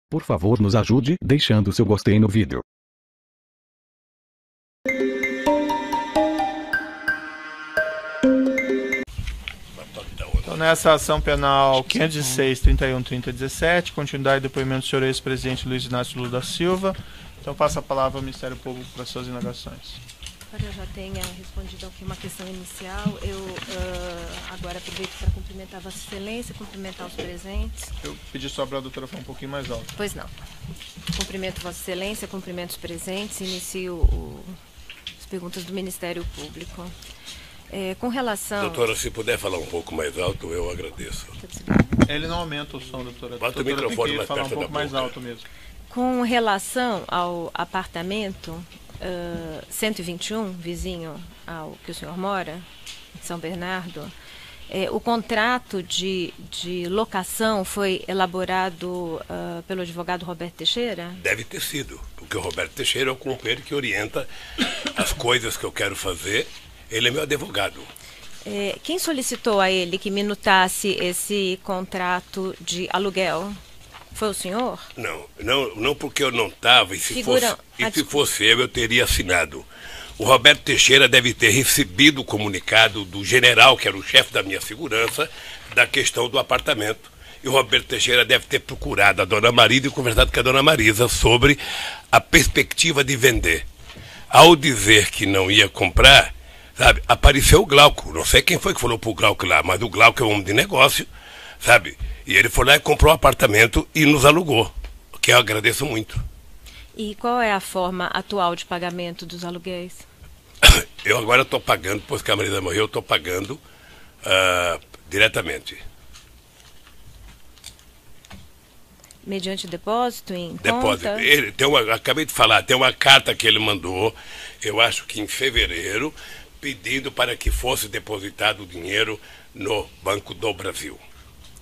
Por favor, nos ajude deixando seu gostei no vídeo. Então, nessa ação penal 506, 31, 30, 17, continuidade do depoimento do senhor ex-presidente Luiz Inácio Lula da Silva. Então, passo a palavra ao Ministério Público para suas indagações. Eu já tenha respondido aqui uma questão inicial. Eu agora aproveito para cumprimentar Vossa Excelência, cumprimentar os presentes. Eu pedi só para a doutora falar um pouquinho mais alto. Pois não. Cumprimento Vossa Excelência, cumprimento os presentes, inicio as perguntas do Ministério Público. Com relação... Doutora, se puder falar um pouco mais alto, eu agradeço. Ele não aumenta o som, doutora. Bota o microfone mais falar perto um pouco da mais boca. alto mesmo. Com relação ao apartamento 121, vizinho ao que o senhor mora, São Bernardo, o contrato de locação foi elaborado pelo advogado Roberto Teixeira? Deve ter sido, porque o Roberto Teixeira é o companheiro que orienta as coisas que eu quero fazer. Ele é meu advogado. Quem solicitou a ele que minutasse esse contrato de aluguel? Foi o senhor? Não porque eu não estava, e se fosse eu teria assinado. O Roberto Teixeira deve ter recebido o comunicado do general, que era o chefe da minha segurança, da questão do apartamento. E o Roberto Teixeira deve ter procurado a dona Marisa e conversado com a dona Marisa sobre a perspectiva de vender. Ao dizer que não ia comprar, sabe, apareceu o Glauco. Não sei quem foi que falou pro Glauco lá, mas o Glauco é um homem de negócio, sabe? E ele foi lá e comprou um apartamento e nos alugou, que eu agradeço muito. E qual é a forma atual de pagamento dos aluguéis? Eu agora estou pagando, depois que a Marisa morreu, eu estou pagando diretamente. Mediante depósito em Depósito. conta? Acabei de falar, tem uma carta que ele mandou, eu acho que em fevereiro, pedindo para que fosse depositado o dinheiro no Banco do Brasil.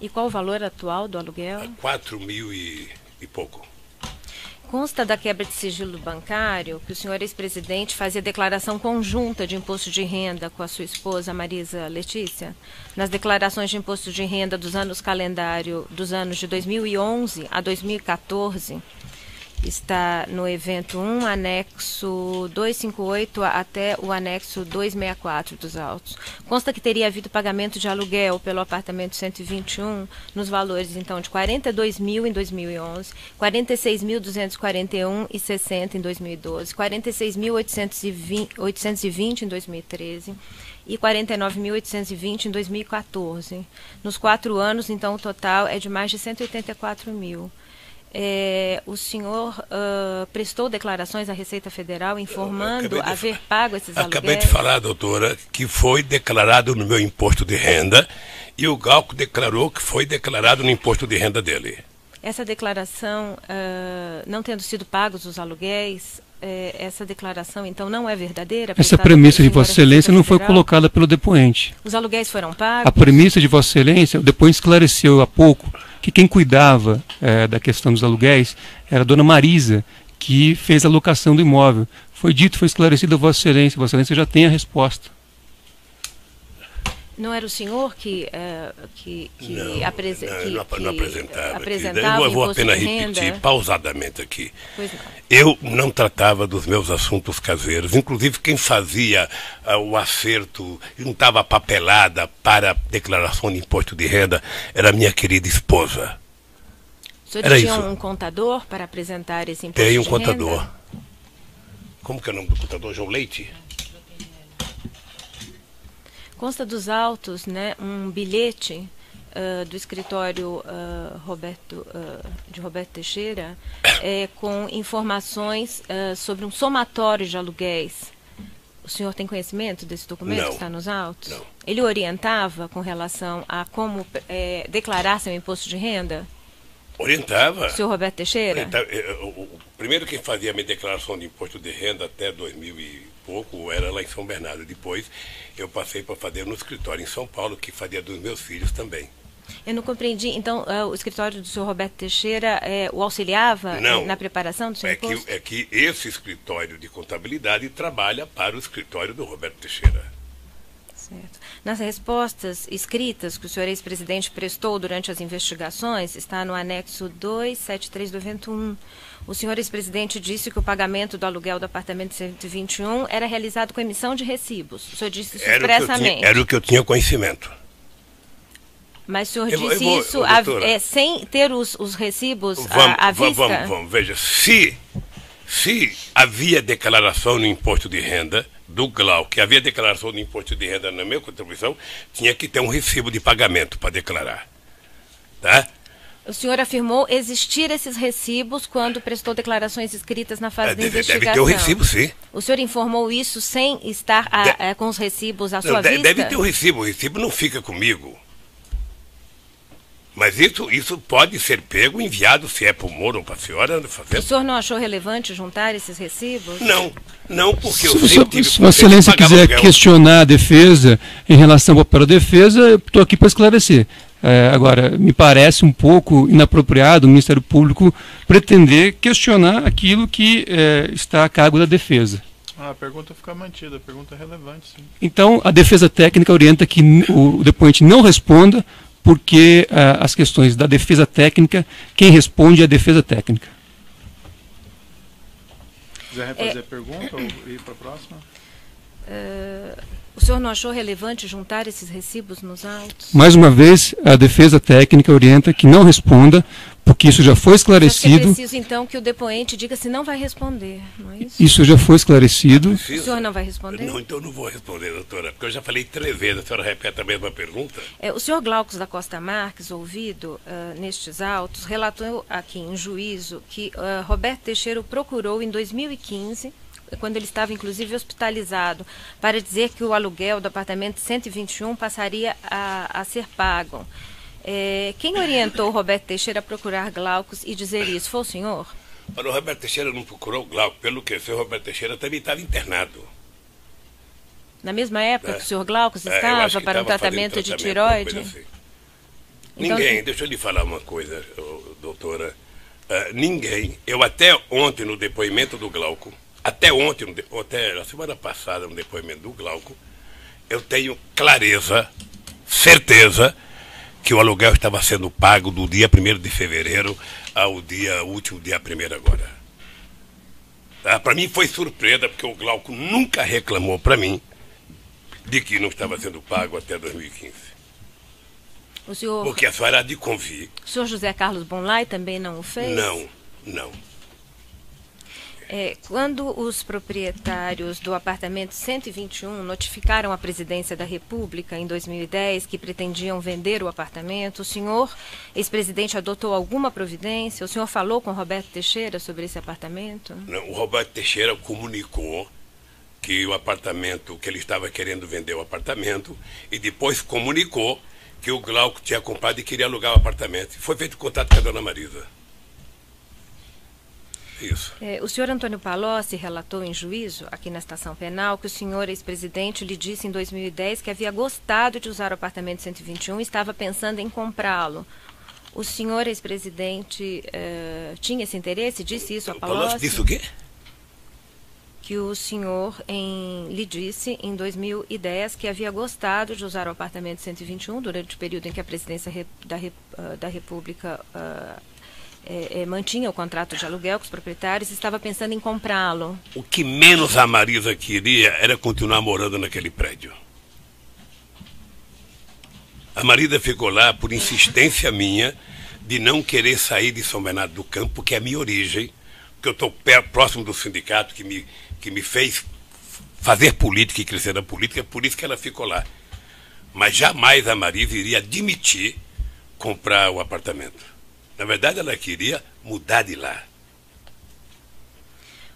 E qual o valor atual do aluguel? 4 mil e pouco. Consta da quebra de sigilo bancário que o senhor ex-presidente fazia declaração conjunta de imposto de renda com a sua esposa Marisa Letícia? Nas declarações de imposto de renda dos anos calendário dos anos de 2011 a 2014, está no evento 1, anexo 258 até o anexo 264 dos autos. Consta que teria havido pagamento de aluguel pelo apartamento 121 nos valores, então, de 42 mil em 2011, 46.241,60 em 2012, 46.820 em 2013 e 49.820 em 2014. Nos 4 anos, então, o total é de mais de 184 mil. O senhor prestou declarações à Receita Federal informando haver pago esses aluguéis? Acabei de falar, doutora, que foi declarado no meu imposto de renda e o Glauco declarou que foi declarado no imposto de renda dele. Essa declaração, não tendo sido pagos os aluguéis, essa declaração, então, não é verdadeira? Essa premissa de Vossa Excelência não foi colocada pelo depoente. Os aluguéis foram pagos? A premissa de Vossa Excelência, o depoente esclareceu há pouco que quem cuidava da questão dos aluguéis era a dona Marisa, que fez a locação do imóvel. Foi dito, foi esclarecido a Vossa Excelência já tem a resposta. Não era o senhor que apresentava Eu vou o imposto apenas de renda? repetir pausadamente aqui. Pois não. Eu não tratava dos meus assuntos caseiros. Inclusive, quem fazia o acerto, juntava a papelada para a declaração de imposto de renda, era minha querida esposa. O senhor Era tinha isso. um contador para apresentar esse imposto de Tem um renda? contador. Como que é o nome do contador? João Leite? Consta dos autos, né, um bilhete do escritório de Roberto Teixeira com informações sobre um somatório de aluguéis. O senhor tem conhecimento desse documento Não. que está nos autos? Não. Ele orientava com relação a como declarar seu imposto de renda? Orientava. O senhor Roberto Teixeira? Primeiro quem fazia a minha declaração de imposto de renda até 2000 e pouco era lá em São Bernardo. Depois eu passei para fazer no escritório em São Paulo, que fazia dos meus filhos também. Eu não compreendi. Então, o escritório do senhor Roberto Teixeira o auxiliava na preparação do seu imposto? É que esse escritório de contabilidade trabalha para o escritório do Roberto Teixeira. Certo. Nas respostas escritas que o senhor ex-presidente prestou durante as investigações, está no anexo 273/91. O senhor ex-presidente disse que o pagamento do aluguel do apartamento 121 era realizado com emissão de recibos. O senhor disse isso expressamente. Era o que eu tinha conhecimento. Mas o senhor disse isso sem ter os recibos à vista? Vamos, veja, se havia declaração no imposto de renda do Glauco, que havia declaração de imposto de renda na minha contribuição, tinha que ter um recibo de pagamento para declarar. Tá? O senhor afirmou existir esses recibos quando prestou declarações escritas na fase da investigação. Deve ter o recibo, sim. O senhor informou isso sem estar com os recibos à sua vista? Deve ter o recibo não fica comigo. Mas isso pode ser pego, enviado, se é para o Moro ou para a senhora. O senhor não achou relevante juntar esses recibos? Não, porque eu sempre tive... Se Vossa Excelência quiser questionar a defesa em relação ao papel da defesa, eu estou aqui para esclarecer. Agora, me parece um pouco inapropriado o Ministério Público pretender questionar aquilo que está a cargo da defesa. A pergunta fica mantida, a pergunta é relevante, sim. Então, a defesa técnica orienta que o depoente não responda, porque as questões da defesa técnica, quem responde é a defesa técnica. Quiser refazer a pergunta ou ir para a próxima? O senhor não achou relevante juntar esses recibos nos autos? Mais uma vez, a defesa técnica orienta que não responda, porque isso já foi esclarecido. É preciso, então, que o depoente diga se não vai responder, não é isso? Isso já foi esclarecido. O senhor não vai responder? Não, então eu não vou responder, doutora, porque eu já falei 3 vezes, a senhora repete a mesma pergunta. O senhor Glaucus da Costa Marques, ouvido nestes autos, relatou aqui em juízo que Roberto Teixeira o procurou em 2015, quando ele estava inclusive hospitalizado, para dizer que o aluguel do apartamento 121 passaria a ser pago. Quem orientou o Roberto Teixeira a procurar Glaucus e dizer isso? Foi o senhor? Mas o Roberto Teixeira não procurou o Glauco, pelo que o senhor Roberto Teixeira também estava internado. Na mesma época que o senhor Glaucus estava para um tratamento de tireoide? Assim. Então, ninguém, deixa eu lhe falar uma coisa, doutora. Ninguém, eu até ontem no depoimento do Glauco, até a semana passada no depoimento do Glauco, eu tenho clareza, certeza, que o aluguel estava sendo pago do dia 1º de fevereiro ao último dia 1º agora. Para mim foi surpresa, porque o Glauco nunca reclamou para mim de que não estava sendo pago até 2015. O senhor... Porque a senhora há de convir. O senhor José Carlos Bonlai também não o fez? Não. Quando os proprietários do apartamento 121 notificaram a Presidência da República em 2010 que pretendiam vender o apartamento, o senhor, ex-presidente, adotou alguma providência? O senhor falou com Roberto Teixeira sobre esse apartamento? Não, o Roberto Teixeira comunicou que o apartamento, que ele estava querendo vender o apartamento, e depois comunicou que o Glauco tinha comprado e queria alugar o apartamento. Foi feito contato com a dona Marisa. Isso. O senhor Antônio Palocci relatou em juízo, aqui na estação penal, que o senhor ex-presidente lhe disse em 2010 que havia gostado de usar o apartamento 121 e estava pensando em comprá-lo. O senhor ex-presidente tinha esse interesse? Disse isso a Palocci? Palocci disse o quê? Que o senhor lhe disse em 2010 que havia gostado de usar o apartamento 121 durante o período em que a presidência da República mantinha o contrato de aluguel com os proprietários e estava pensando em comprá-lo. O que menos a Marisa queria era continuar morando naquele prédio. A Marisa ficou lá por insistência minha de não querer sair de São Bernardo do Campo, que é a minha origem, que eu estou próximo do sindicato que me fez fazer política e crescer na política, por isso que ela ficou lá. Mas jamais a Marisa iria admitir comprar o apartamento. Na verdade, ela queria mudar de lá.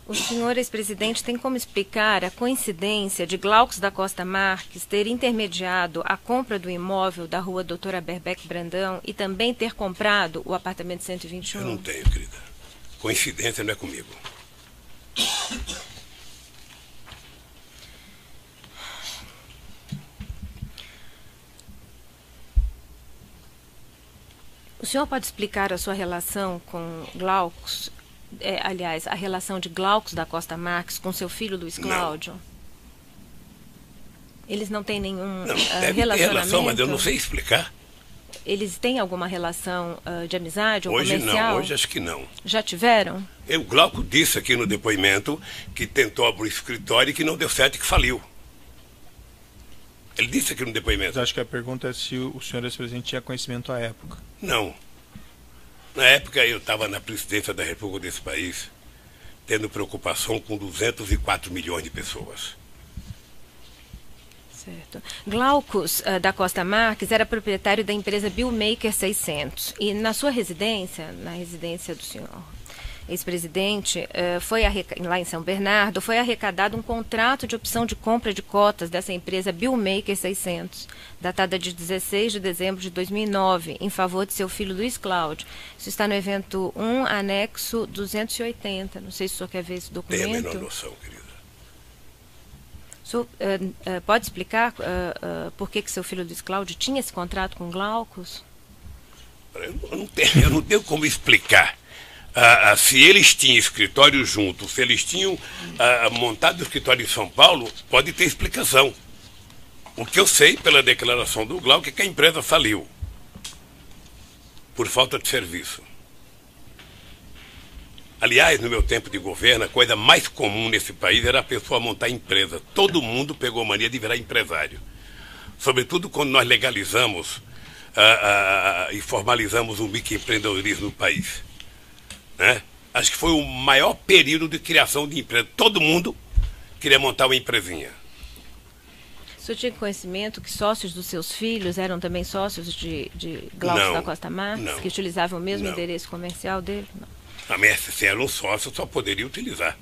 O senhor ex-presidente tem como explicar a coincidência de Glaucus da Costa Marques ter intermediado a compra do imóvel da rua Doutora Berbeck Brandão e também ter comprado o apartamento 121? Eu não tenho, querida. Coincidência não é comigo. O senhor pode explicar a sua relação com Glaucus, aliás, a relação de Glaucus da Costa Marques com seu filho Luiz Cláudio? Eles não têm nenhum Não, deve relacionamento? ter relação, mas eu não sei explicar. Eles têm alguma relação de amizade ou Hoje comercial? não, hoje acho que não. Já tiveram? O Glauco disse aqui no depoimento que tentou abrir escritório e que não deu certo e que faliu. Ele disse aqui no depoimento. Mas acho que a pergunta é se o senhor ex-presidente tinha conhecimento à época. Não. Na época eu estava na presidência da República desse país, tendo preocupação com 204 milhões de pessoas. Certo. Glaucus da Costa Marques era proprietário da empresa Billmaker 600 e na sua residência, na residência do senhor ex-presidente, lá em São Bernardo, foi arrecadado um contrato de opção de compra de cotas dessa empresa Billmaker 600, datada de 16 de dezembro de 2009, em favor de seu filho Luiz Cláudio. Isso está no evento 1, anexo 280. Não sei se o senhor quer ver esse documento. Tem a menor noção, querida. O senhor pode explicar por que seu filho Luiz Cláudio tinha esse contrato com Glaucus? Eu não tenho como explicar. Se eles tinham escritório juntos, se eles tinham montado o escritório em São Paulo, pode ter explicação. O que eu sei pela declaração do Glauco é que a empresa faliu por falta de serviço. Aliás, no meu tempo de governo, a coisa mais comum nesse país era a pessoa montar empresa. Todo mundo pegou mania de virar empresário. Sobretudo quando nós legalizamos e formalizamos o microempreendedorismo no país. Né? Acho que foi o maior período de criação de empresa. Todo mundo queria montar uma empresinha. O senhor tinha conhecimento que sócios dos seus filhos eram também sócios de Glaucus da Costa Marques, não, que utilizavam o mesmo não. endereço comercial dele? Não. Se era um sócio, só poderia utilizar.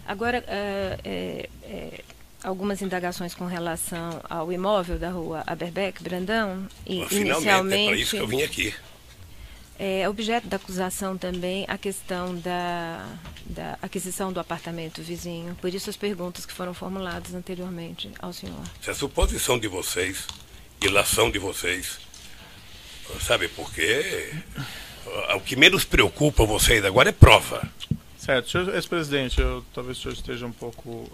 Agora, algumas indagações com relação ao imóvel da rua Aberbeck, Brandão, e inicialmente... É para isso que eu vim aqui. É objeto da acusação também a questão da aquisição do apartamento vizinho. Por isso as perguntas que foram formuladas anteriormente ao senhor. Se a suposição de vocês, ilação de vocês, sabe por quê? O que menos preocupa vocês agora é prova. Certo, senhor ex-presidente, talvez o senhor esteja um pouco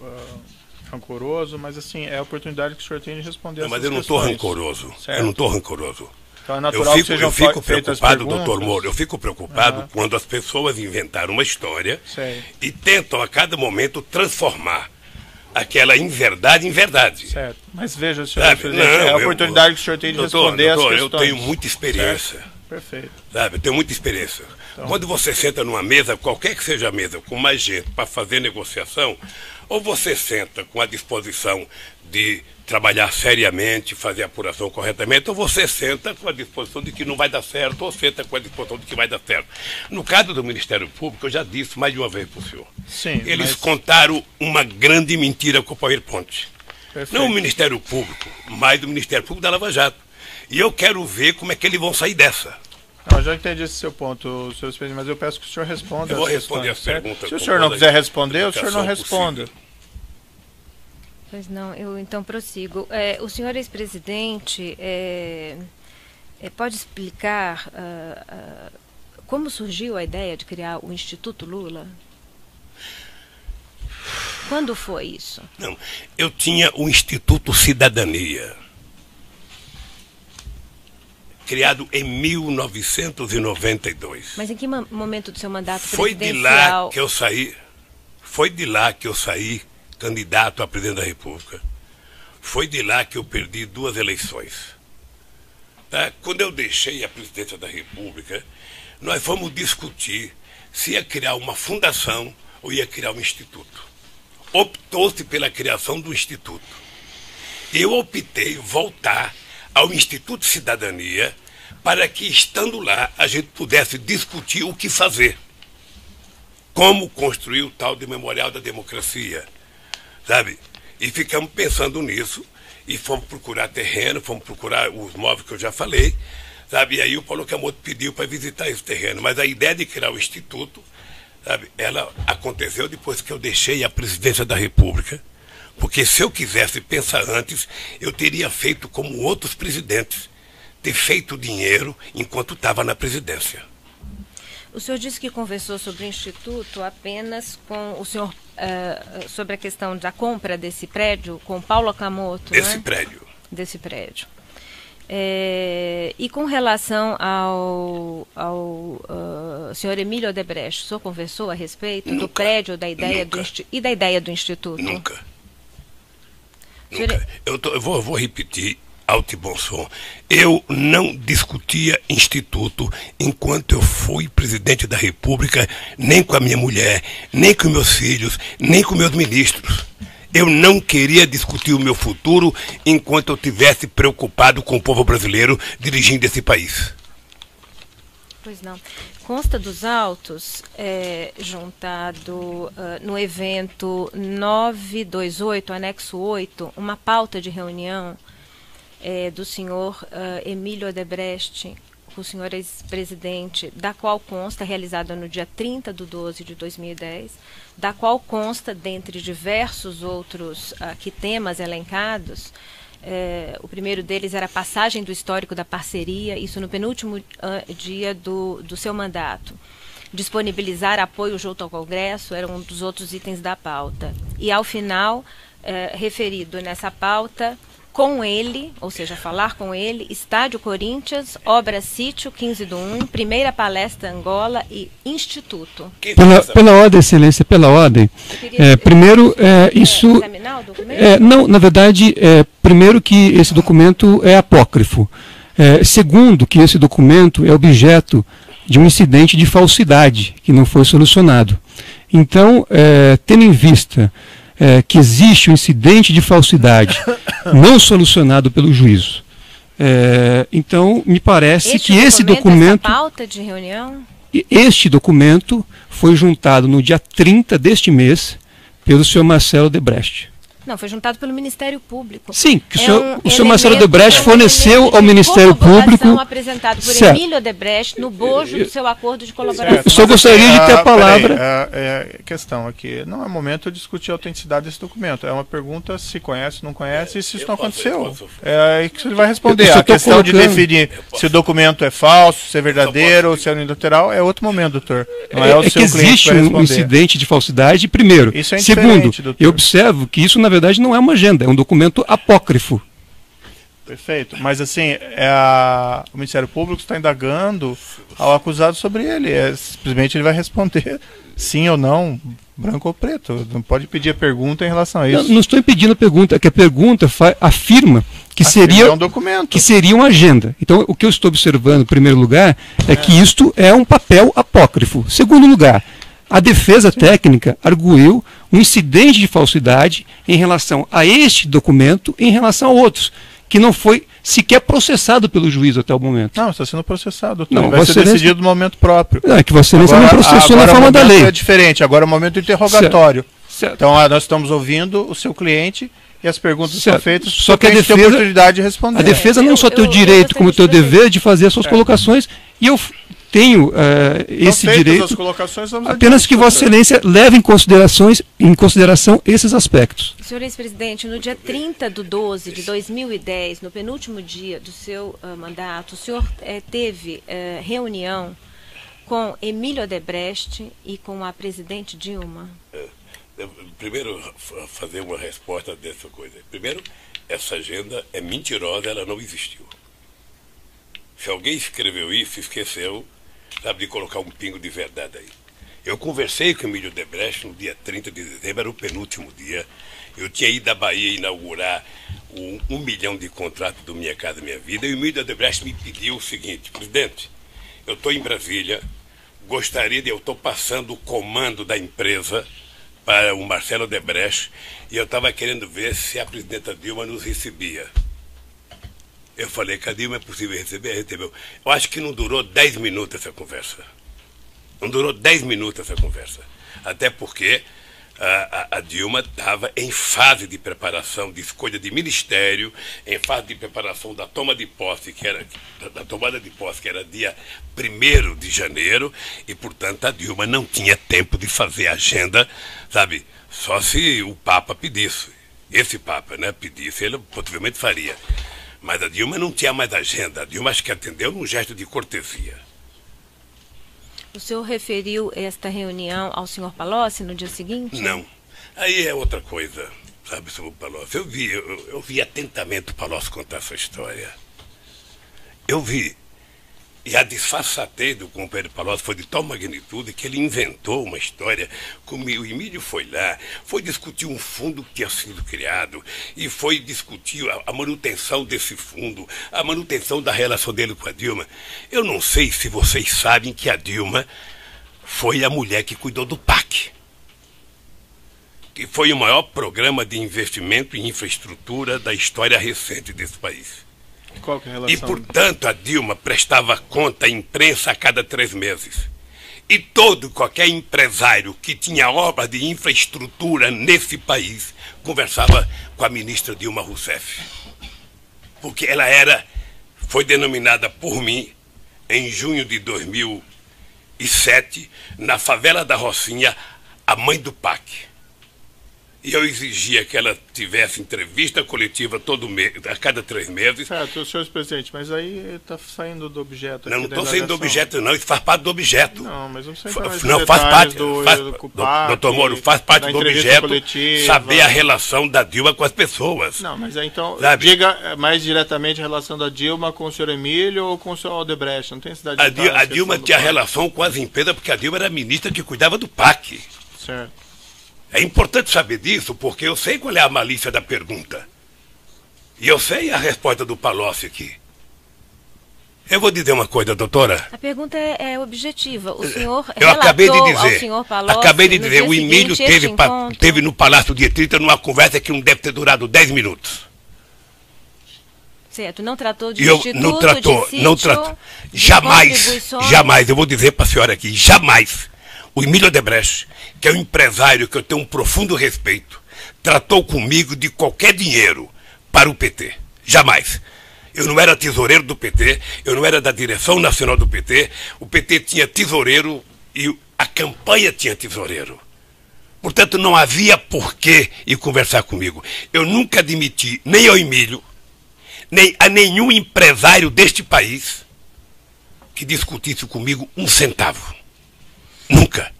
rancoroso, mas assim, é a oportunidade que o senhor tem de responder essas Mas eu não questões. estou rancoroso. Certo. Eu não estou rancoroso. Então é natural que sejam fico feitas preocupado, perguntas. doutor Moro, eu fico preocupado quando as pessoas inventaram uma história e tentam a cada momento transformar aquela inverdade em verdade. Certo. Mas veja, senhor presidente, é a oportunidade que o senhor tem de responder as questões. Eu tenho muita experiência. Certo. Perfeito. Sabe, eu tenho muita experiência. Então, quando você senta numa mesa, qualquer que seja a mesa, com mais gente para fazer negociação, ou você senta com a disposição de trabalhar seriamente, fazer a apuração corretamente, ou você senta com a disposição de que não vai dar certo, ou senta com a disposição de que vai dar certo. No caso do Ministério Público, eu já disse mais de uma vez para o senhor. Sim, eles contaram uma grande mentira com o PowerPoint. Perfeito. Não o Ministério Público, mas o Ministério Público da Lava Jato. E eu quero ver como é que eles vão sair dessa. Eu já entendi esse seu ponto, senhor presidente, mas eu peço que o senhor responda. Eu vou responder as perguntas. Se o senhor não quiser responder, o senhor não responda. Pois não, eu então prossigo. O senhor ex-presidente pode explicar como surgiu a ideia de criar o Instituto Lula? Quando foi isso? Não, eu tinha o Instituto Cidadania, criado em 1992. Mas em que momento do seu mandato Foi presidencial? de lá que eu saí. Foi de lá que eu saí candidato a presidente da República. Foi de lá que eu perdi 2 eleições. Tá? Quando eu deixei a presidência da República, nós fomos discutir se ia criar uma fundação ou ia criar um instituto. Optou-se pela criação do instituto. Eu optei voltar ao Instituto Cidadania para que, estando lá, a gente pudesse discutir o que fazer. Como construir o tal de Memorial da Democracia, sabe? E ficamos pensando nisso e fomos procurar terreno, fomos procurar os móveis que eu já falei, sabe? E aí o Paulo Camoto pediu para visitar esse terreno. Mas a ideia de criar o Instituto, sabe, ela aconteceu depois que eu deixei a presidência da República. Porque se eu quisesse pensar antes, eu teria feito como outros presidentes, ter feito dinheiro enquanto estava na presidência. O senhor disse que conversou sobre o Instituto apenas com o senhor, sobre a questão da compra desse prédio, com Paulo Okamoto, Desse né? prédio. Desse prédio. E com relação ao senhor Emílio Odebrecht, o senhor conversou a respeito do prédio, da ideia e da ideia do Instituto? Nunca. Eu vou repetir alto e bom som. Eu não discutia Instituto enquanto eu fui presidente da República, nem com a minha mulher, nem com meus filhos, nem com meus ministros. Eu não queria discutir o meu futuro enquanto eu estivesse preocupado com o povo brasileiro dirigindo esse país. Pois não. Consta dos autos, juntado no evento 928, anexo 8, uma pauta de reunião do senhor Emílio Odebrecht, o senhor ex-presidente, da qual consta, realizada no dia 30/12/2010, da qual consta, dentre diversos outros temas elencados, o primeiro deles era a passagem do histórico da parceria, isso no penúltimo dia do seu mandato. Disponibilizar apoio junto ao Congresso era um dos outros itens da pauta. E, ao final, referido nessa pauta, com ele, ou seja, falar com ele, Estádio Corinthians, Obra Sítio, 15/1, Primeira Palestra Angola e Instituto. Pela ordem, Excelência, pela ordem. Primeiro, isso... examinar o documento? Não, na verdade, primeiro que esse documento é apócrifo. Segundo, que esse documento é objeto de um incidente de falsidade que não foi solucionado. Então, tendo em vista que existe um incidente de falsidade não solucionado pelo juízo. Então, me parece que esse documento... Essa pauta de reunião? Este documento foi juntado no dia 30 deste mês pelo senhor Marcelo Odebrecht. Não, foi juntado pelo Ministério Público. Sim, que o senhor Marcelo Odebrecht forneceu ao Ministério Público... apresentado por Emílio Odebrecht no bojo do seu acordo de colaboração. Eu só gostaria de ter a palavra... A questão aqui, não é momento de discutir a autenticidade desse documento. É uma pergunta se conhece, não conhece, e se isso não aconteceu. É aí que ele vai responder. A questão de definir se o documento é falso, se é verdadeiro, se é unilateral, é outro momento, doutor. Não é o seu que existe um incidente de falsidade, primeiro. Isso é segundo, doutor. Eu observo que isso, na verdade, não é uma agenda, é um documento apócrifo. Perfeito. Mas assim, o Ministério Público está indagando ao acusado sobre ele. Simplesmente ele vai responder sim ou não, branco ou preto. Não pode pedir a pergunta em relação a isso. Não estou impedindo a pergunta, é que a pergunta afirma que seria um documento. Que seria uma agenda. Então, o que eu estou observando, em primeiro lugar, é que isto é um papel apócrifo. Segundo lugar, a defesa técnica arguiu um incidente de falsidade em relação a este documento e em relação a outros, que não foi sequer processado pelo juiz até o momento. Não, está sendo processado, doutor. Não, vai ser decidido no momento próprio. Não, é que Vossa Excelência não processou na forma da lei. É diferente, agora é o momento do interrogatório. Certo. Então, nós estamos ouvindo o seu cliente e as perguntas são feitas, só que a defesa tem a oportunidade de responder. A defesa não só tem o direito, como tem o dever de fazer as suas colocações, e eu tenho esse direito, apenas que Vossa Excelência leve em consideração esses aspectos. Senhor ex-presidente, no dia 30/12/2010, no penúltimo dia do seu mandato, o senhor teve reunião com Emílio Odebrecht e com a presidente Dilma? Primeiro, fazer uma resposta dessa coisa. Primeiro, essa agenda é mentirosa, ela não existiu. Se alguém escreveu isso, esqueceu, sabe, de colocar um pingo de verdade aí. Eu conversei com o Emílio Odebrecht no dia 30 de dezembro, era o penúltimo dia. Eu tinha ido à Bahia inaugurar o 1 milhão de contratos do Minha Casa Minha Vida, e o Emílio Odebrecht me pediu o seguinte: presidente, eu estou em Brasília, eu estou passando o comando da empresa para o Marcelo Odebrecht, e eu estava querendo ver se a presidenta Dilma nos recebia. Eu falei, que a Dilma é possível receber? Recebeu. Eu acho que não durou 10 minutos essa conversa. Não durou 10 minutos essa conversa. Até porque a Dilma estava em fase de preparação, de escolha de ministério, em fase de preparação da toma de posse, da tomada de posse, que era dia 1º de janeiro, e, portanto, a Dilma não tinha tempo de fazer agenda, sabe, só se o Papa pedisse. Esse Papa, né, pedisse, ele possivelmente faria. Mas a Dilma não tinha mais agenda. A Dilma acho que atendeu num gesto de cortesia. O senhor referiu esta reunião ao senhor Palocci no dia seguinte? Não. Aí é outra coisa, sabe, sobre o Palocci. Eu vi atentamente o Palocci contar essa história. Eu vi. E a disfarçatez do companheiro Palocci foi de tal magnitude que ele inventou uma história. Como o Emílio foi lá, foi discutir um fundo que tinha sido criado e foi discutir a manutenção desse fundo, a manutenção da relação dele com a Dilma. Eu não sei se vocês sabem que a Dilma foi a mulher que cuidou do PAC, que foi o maior programa de investimento em infraestrutura da história recente desse país. Qual que é a relação? E, portanto, a Dilma prestava conta à imprensa a cada 3 meses. E qualquer empresário que tinha obra de infraestrutura nesse país conversava com a ministra Dilma Rousseff. Porque ela foi denominada por mim, em junho de 2007, na favela da Rocinha, a mãe do PAC. E eu exigia que ela tivesse entrevista coletiva todo mês, a cada 3 meses. Certo, senhor presidente, mas aí está saindo do objeto. Não estou saindo do objeto, não. Isso faz parte do objeto. Não, mas não sei não faz parte. Doutor Moro, faz parte do objeto coletiva, saber a relação da Dilma com as pessoas. Não, mas então, sabe? Diga mais diretamente a relação da Dilma com o senhor Emílio ou com o senhor Odebrecht. Não tem cidade de a Dilma tinha relação com as empresas, porque a Dilma era a ministra que cuidava do PAC. Certo. É importante saber disso, porque eu sei qual é a malícia da pergunta. E eu sei a resposta do Palocci aqui. Eu vou dizer uma coisa, doutora. A pergunta é objetiva. O senhor eu acabei de dizer, ao senhor Palocci, acabei de dizer, o Emílio teve no Palácio de Etrita numa conversa que não deve ter durado 10 minutos. Certo, não tratou de instituto, não tratou. Jamais, eu vou dizer para a senhora aqui, jamais. O Emílio Odebrecht, que é um empresário que eu tenho um profundo respeito, tratou comigo de qualquer dinheiro para o PT. Jamais. Eu não era tesoureiro do PT, eu não era da direção nacional do PT, o PT tinha tesoureiro e a campanha tinha tesoureiro. Portanto, não havia porquê ir conversar comigo. Eu nunca admiti, nem ao Emílio, nem a nenhum empresário deste país que discutisse comigo um centavo. Nunca.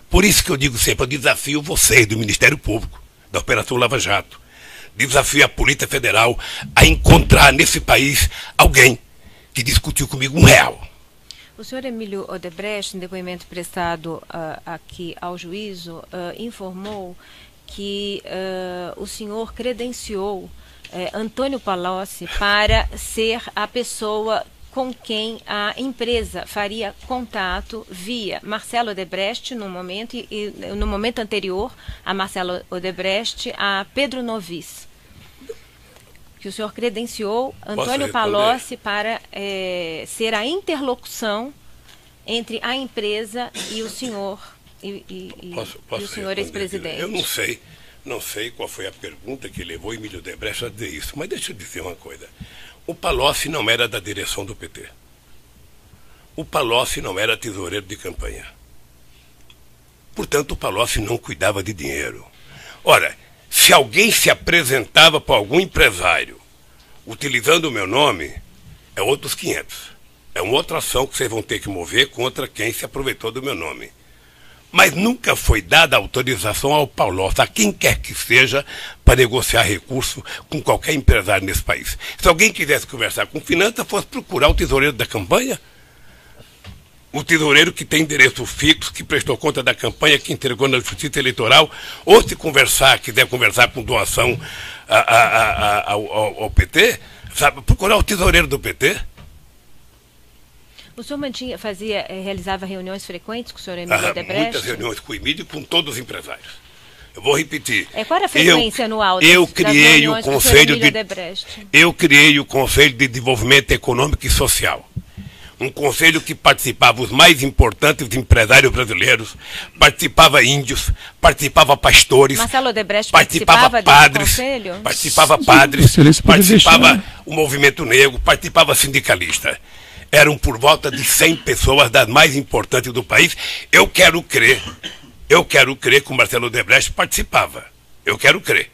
Por isso que eu digo sempre, eu desafio vocês do Ministério Público, da Operação Lava Jato, desafio a Polícia Federal a encontrar nesse país alguém que discutiu comigo R$1. O senhor Emílio Odebrecht, em depoimento prestado aqui ao juízo, informou que o senhor credenciou Antônio Palocci para ser a pessoa com quem a empresa faria contato via Marcelo Odebrecht no momento e no momento anterior a Marcelo Odebrecht, a Pedro Novis. Que o senhor credenciou Antônio Palocci para ser a interlocução entre a empresa e o senhor e o senhor ex-presidente. Eu não sei qual foi a pergunta que levou Emílio Odebrecht a dizer isso, mas deixa eu dizer uma coisa. O Palocci não era da direção do PT. O Palocci não era tesoureiro de campanha. Portanto, o Palocci não cuidava de dinheiro. Ora, se alguém se apresentava para algum empresário utilizando o meu nome, é outros 500. É uma outra ação que vocês vão ter que mover contra quem se aproveitou do meu nome. Mas nunca foi dada autorização ao Palocci, a quem quer que seja, para negociar recurso com qualquer empresário nesse país. Se alguém quisesse conversar com finanças, fosse procurar o tesoureiro da campanha, o tesoureiro que tem endereço fixo, que prestou conta da campanha, que entregou na Justiça Eleitoral, ou se quiser conversar com doação ao PT, sabe, procurar o tesoureiro do PT. O senhor realizava reuniões frequentes com o senhor Emílio Odebrecht? Muitas reuniões com o Emílio e com todos os empresários. Eu vou repetir. Qual era a frequência anual das reuniões com o senhor Emílio Odebrecht? Eu criei o Conselho de Desenvolvimento Econômico e Social. Um conselho que participava os mais importantes empresários brasileiros, participava índios, participava pastores, Marcelo Odebrecht participava padres, participava o movimento negro, participava sindicalista. Eram por volta de 100 pessoas das mais importantes do país. Eu quero crer que o Marcelo Odebrecht participava. Eu quero crer.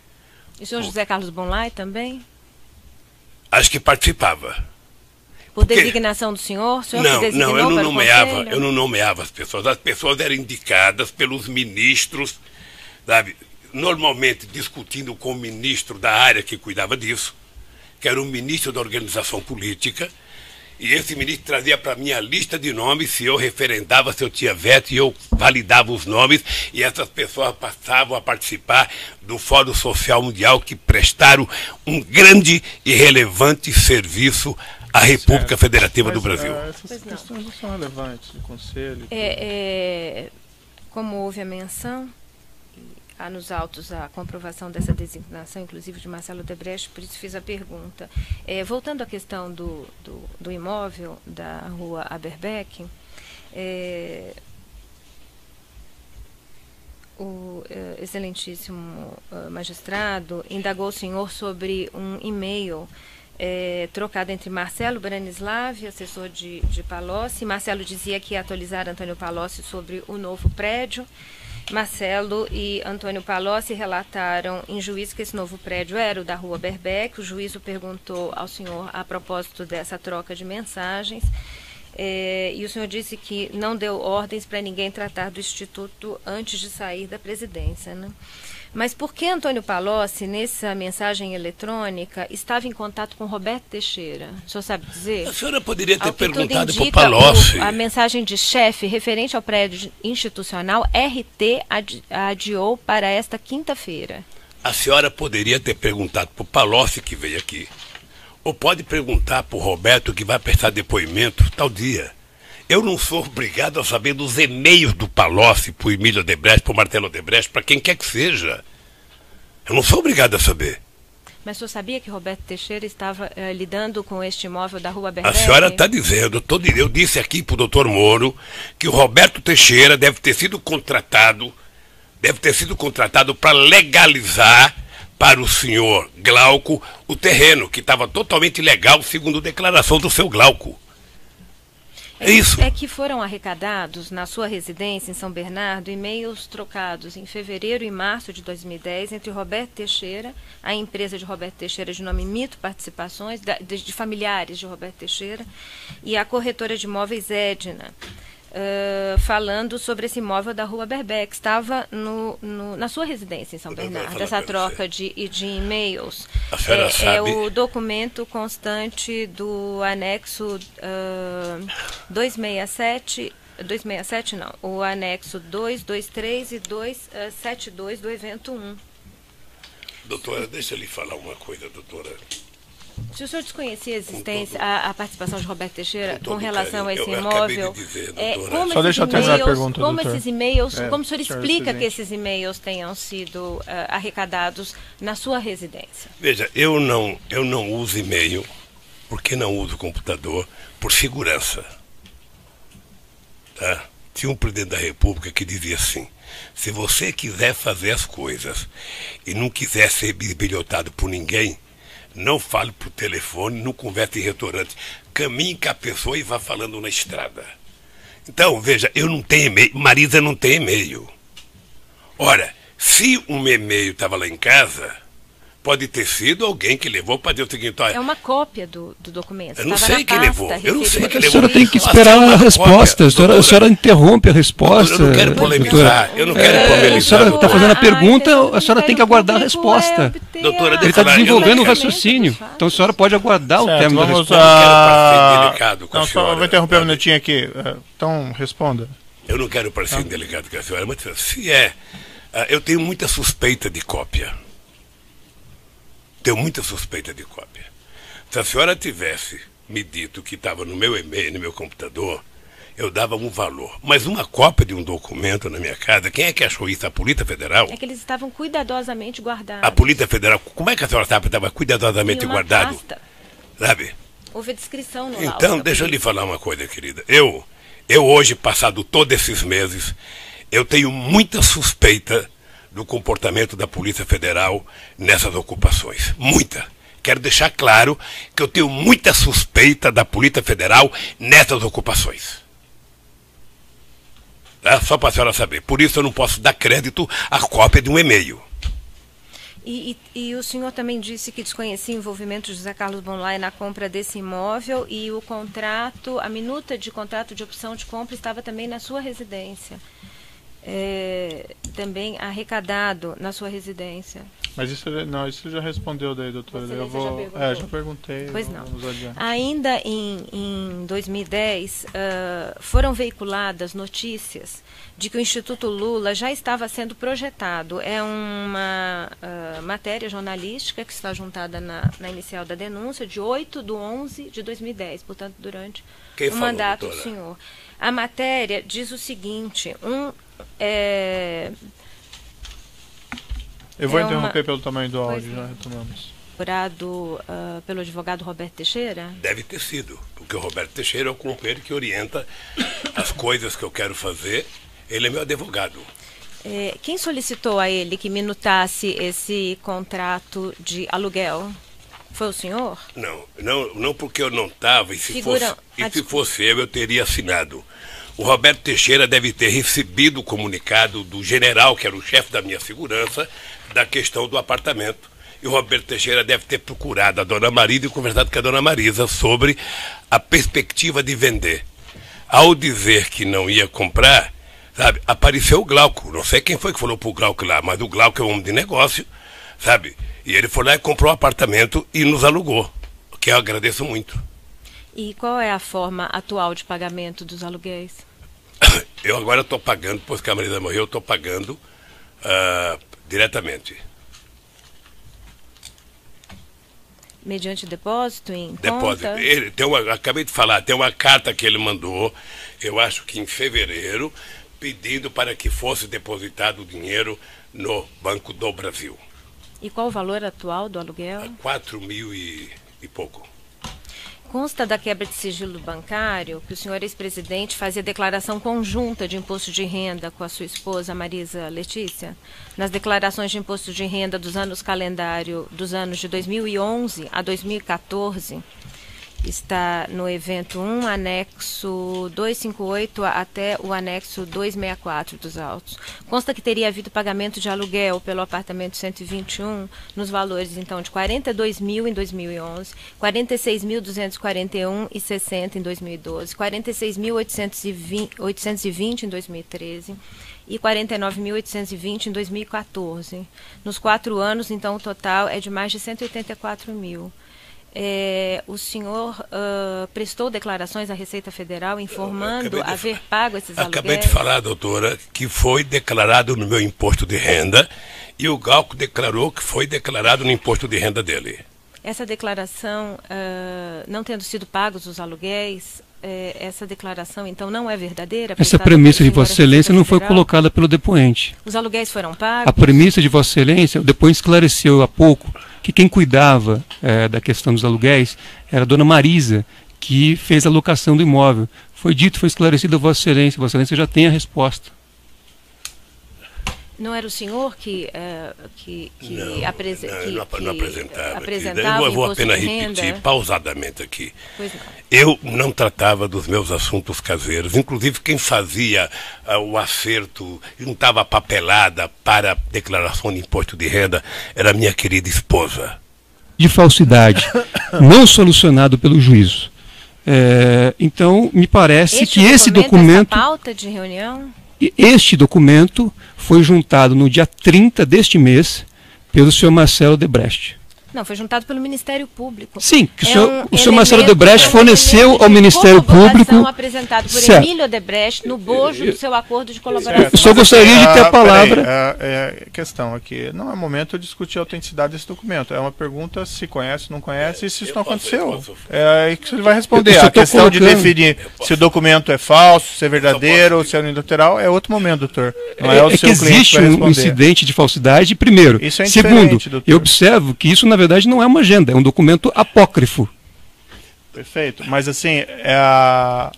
E o senhor José Carlos Bonlai também? Acho que participava. Por designação do senhor? O senhor não, que designou eu para não nomeava as pessoas eram indicadas pelos ministros, sabe? Normalmente discutindo com o ministro da área que cuidava disso, que era o ministro da organização política, e esse ministro trazia para mim a lista de nomes, se eu referendava, se eu tinha veto, e eu validava os nomes, e essas pessoas passavam a participar do Fórum Social Mundial, que prestaram um grande e relevante serviço à República Federativa do Brasil. Essas questões não são relevantes no Conselho. Como houve a menção, há nos autos a comprovação dessa designação, inclusive de Marcelo Odebrecht, por isso fiz a pergunta. Voltando à questão do imóvel da rua Aberbeck, o excelentíssimo magistrado indagou o senhor sobre um e-mail trocado entre Marcelo Branislav, assessor de Palocci. Marcelo dizia que ia atualizar Antônio Palocci sobre o novo prédio. Marcelo e Antônio Palocci relataram em juízo que esse novo prédio era o da rua Aberbeck. O juízo perguntou ao senhor a propósito dessa troca de mensagens e o senhor disse que não deu ordens para ninguém tratar do Instituto antes de sair da presidência, né? Mas por que Antônio Palocci, nessa mensagem eletrônica, estava em contato com Roberto Teixeira? O senhor sabe dizer? A senhora poderia ter perguntado para o Palocci. A mensagem de chefe referente ao prédio institucional, RT adiou para esta quinta-feira. A senhora poderia ter perguntado para o Palocci, que veio aqui, ou pode perguntar para o Roberto, que vai prestar depoimento tal dia. Eu não sou obrigado a saber dos e-mails do Palocci para o Emílio Odebrecht, para o Marcelo Odebrecht, para quem quer que seja. Eu não sou obrigado a saber. Mas o senhor sabia que Roberto Teixeira estava lidando com este imóvel da rua Aberbeck? A senhora está dizendo, eu disse aqui para o doutor Moro que o Roberto Teixeira deve ter sido contratado para legalizar para o senhor Glauco o terreno, que estava totalmente legal, segundo a declaração do seu Glauco. É isso. É que foram arrecadados na sua residência em São Bernardo e-mails trocados em fevereiro e março de 2010 entre Roberto Teixeira, a empresa de Roberto Teixeira de nome Mito Participações, de familiares de Roberto Teixeira, e a corretora de imóveis Edna, falando sobre esse imóvel da rua Aberbeck. Estava na sua residência em São Bernardo, essa troca de e-mails. A senhora sabe. É o documento constante do anexo 267 não, o anexo 223 e 272 do evento 1. Doutora, deixa eu lhe falar uma coisa, doutora. Se o senhor desconhecia a existência, a participação de Roberto Teixeira com relação a esse imóvel, só deixa eu terminar a pergunta, como doutor. esses e-mails, como o senhor explica que esses e-mails tenham sido arrecadados na sua residência? Veja, eu não uso e-mail, porque não uso computador, por segurança. Tá? Tinha um presidente da República que dizia assim: se você quiser fazer as coisas e não quiser ser bisbilhotado por ninguém, não fale por telefone, não converse em restaurante. Caminhe com a pessoa e vá falando na estrada. Então, veja, eu não tenho e-mail, Marisa não tem e-mail. Ora, se um e-mail estava lá em casa, pode ter sido alguém que levou para dizer o seguinte: olha, é uma cópia do documento. Eu não sei quem levou. Eu não sei quem levou. A senhora tem que esperar a resposta. A senhora interrompe a resposta. Eu não quero polemizar. Eu não quero polemizar. A senhora está fazendo a pergunta, a senhora tem que aguardar a resposta. Doutora, ele está desenvolvendo um raciocínio. Então a senhora pode aguardar o termo da resposta. Eu não quero parecer delicado com a senhora. Eu vou interromper um minutinho aqui. Então, responda. Eu não quero parecer delicado com a senhora, mas se eu tenho muita suspeita de cópia. Tenho muita suspeita de cópia. Se a senhora tivesse me dito que estava no meu e-mail, no meu computador, eu dava um valor. Mas uma cópia de um documento na minha casa, quem é que achou isso? A Polícia Federal? É que eles estavam cuidadosamente guardados. A Polícia Federal, como é que a senhora sabe que estava cuidadosamente guardado? Pasta. Sabe? Houve a descrição no Então, deixa eu lhe falar uma coisa, querida. Eu hoje, passado todos esses meses, eu tenho muita suspeita do comportamento da Polícia Federal nessas ocupações. Muita. Quero deixar claro que eu tenho muita suspeita da Polícia Federal nessas ocupações. Tá? Só para a senhora saber. Por isso eu não posso dar crédito à cópia de um e-mail. E o senhor também disse que desconhecia o envolvimento de José Carlos Bonlai na compra desse imóvel e o contrato, a minuta de contrato de opção de compra estava também na sua residência. Também arrecadado na sua residência. Mas isso já respondeu daí, doutora. Já perguntei. Pois não. Ainda em 2010, foram veiculadas notícias de que o Instituto Lula já estava sendo projetado. É uma matéria jornalística que está juntada na inicial da denúncia, de 8/11/2010, portanto, durante o mandato do senhor. A matéria diz o seguinte, eu vou interromper pelo tamanho do áudio, já retomamos. Procurado pelo advogado Roberto Teixeira? Deve ter sido, porque o Roberto Teixeira é o companheiro que orienta as coisas que eu quero fazer. Ele é meu advogado. Quem solicitou a ele que minutasse esse contrato de aluguel? Foi o senhor? Não porque eu não estava, e se fosse eu teria assinado. O Roberto Teixeira deve ter recebido o comunicado do general, que era o chefe da minha segurança, da questão do apartamento. E o Roberto Teixeira deve ter procurado a dona Marisa e conversado com a dona Marisa sobre a perspectiva de vender. Ao dizer que não ia comprar, sabe, apareceu o Glauco. Não sei quem foi que falou pro Glauco lá, mas o Glauco é um homem de negócio, sabe? E ele foi lá e comprou um apartamento e nos alugou, que eu agradeço muito. E qual é a forma atual de pagamento dos aluguéis? Eu agora estou pagando, depois que a Marisa morreu, eu estou pagando diretamente. Mediante depósito em depósito. Conta? Acabei de falar, tem uma carta que ele mandou, eu acho que em fevereiro, pedindo para que fosse depositado o dinheiro no Banco do Brasil. E qual o valor atual do aluguel? 4 mil e pouco. Consta da quebra de sigilo bancário que o senhor ex-presidente fazia declaração conjunta de imposto de renda com a sua esposa, Marisa Letícia? Nas declarações de imposto de renda dos anos calendário dos anos de 2011 a 2014, está no evento 1, anexo 258 até o anexo 264 dos autos. Consta que teria havido pagamento de aluguel pelo apartamento 121 nos valores, então, de 42 mil em 2011, 46.241,60 em 2012, 46.820 em 2013 e 49.820 em 2014. Nos 4 anos, então, o total é de mais de 184 mil. O senhor prestou declarações à Receita Federal informando haver pago esses aluguéis? Acabei de falar, doutora, que foi declarado no meu imposto de renda e o Glauco declarou que foi declarado no imposto de renda dele. Essa declaração, não tendo sido pagos os aluguéis, essa declaração, então, não é verdadeira? Essa premissa de Vossa Excelência não foi colocada pelo depoente. Os aluguéis foram pagos? A premissa de Vossa Excelência, o depoente esclareceu há pouco que quem cuidava da questão dos aluguéis era a dona Marisa, que fez a locação do imóvel. Foi dito, foi esclarecido a Vossa Excelência já tem a resposta. Não era o senhor que apresentava eu vou o imposto apenas de renda? repetir pausadamente aqui. Pois não. Eu não tratava dos meus assuntos caseiros. Inclusive, quem fazia o acerto, juntava a papelada para a declaração de imposto de renda, era minha querida esposa. De falsidade, não solucionado pelo juízo. Então, me parece que esse documento... Essa pauta de reunião? Este documento foi juntado no dia 30 deste mês pelo senhor Marcelo Odebrecht. Não, foi juntado pelo Ministério Público. Sim, que o senhor Marcelo Odebrecht forneceu ao Ministério Público... apresentado por Emílio Odebrecht no bojo do seu acordo de colaboração. Eu só gostaria de ter a palavra... Questão aqui, não é momento de discutir a autenticidade desse documento. É uma pergunta se conhece, não conhece, e se isso não aconteceu. É aí que ele vai responder. A questão de definir se o documento é falso, se é verdadeiro, se é unilateral, é outro momento, doutor. Não é o seu que existe um incidente de falsidade, primeiro. Isso é segundo, doutor. Eu observo que isso, na verdade, não é uma agenda, é um documento apócrifo. Perfeito. Mas, assim,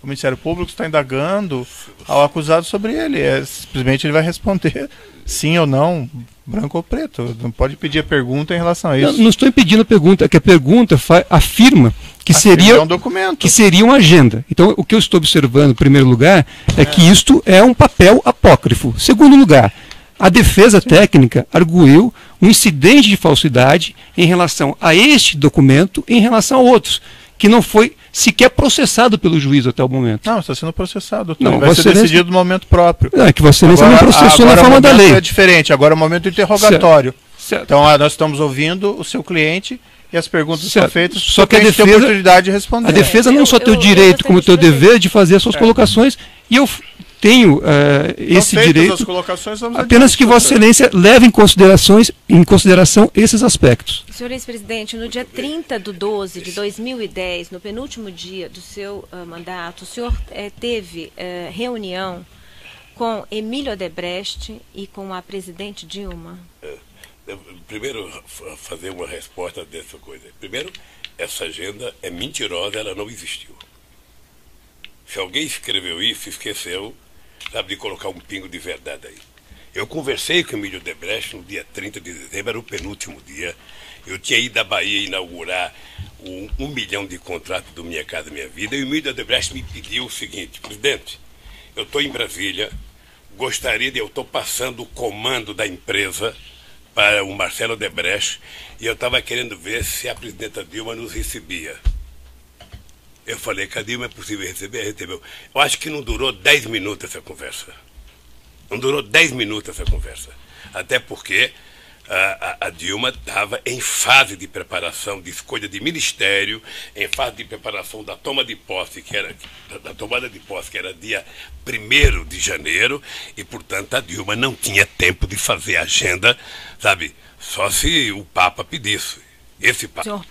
o Ministério Público está indagando ao acusado sobre ele. Simplesmente ele vai responder sim ou não, branco ou preto. Não pode pedir a pergunta em relação a isso. Não estou impedindo a pergunta, é que a pergunta afirma que seria um documento. Que seria uma agenda. Então, o que eu estou observando, em primeiro lugar, é que isto é um papel apócrifo. Segundo lugar, A defesa técnica arguiu um incidente de falsidade em relação a este documento e em relação a outros, que não foi sequer processado pelo juiz até o momento. Não, está sendo processado. Não, vai ser decidido no momento próprio. Não, é que Vossa Excelência não processou na forma da lei. É diferente, agora é o momento do interrogatório. Certo. Então nós estamos ouvindo o seu cliente e as perguntas são feitas, só que a defesa tem a oportunidade de responder. A defesa não só tem o direito, como tem o dever de fazer as suas colocações, e eu tenho esse direito, as colocações, apenas que Vossa Excelência leve em consideração esses aspectos. Senhor ex-presidente, no dia 30/12 de 2010, no penúltimo dia do seu mandato, o senhor teve reunião com Emílio Odebrecht e com a presidente Dilma? Primeiro, fazer uma resposta dessa coisa. Primeiro, essa agenda é mentirosa, ela não existiu. Se alguém escreveu isso, esqueceu, sabe, de colocar um pingo de verdade aí. Eu conversei com o Emílio Odebrecht no dia 30 de dezembro, era o penúltimo dia. Eu tinha ido à Bahia inaugurar o 1 milhão de contratos do Minha Casa Minha Vida, e o Emílio Odebrecht me pediu o seguinte: presidente, eu estou em Brasília, eu estou passando o comando da empresa para o Marcelo Odebrecht, e eu estava querendo ver se a presidenta Dilma nos recebia. Eu falei, que a Dilma é possível receber? Recebeu. Eu acho que não durou 10 minutos essa conversa. Não durou 10 minutos essa conversa. Até porque a Dilma estava em fase de preparação, de escolha de ministério, em fase de preparação da toma de posse, da tomada de posse, que era dia 1º de janeiro, e, portanto, a Dilma não tinha tempo de fazer agenda, sabe, só se o Papa pedisse. Esse Papa. Senhor,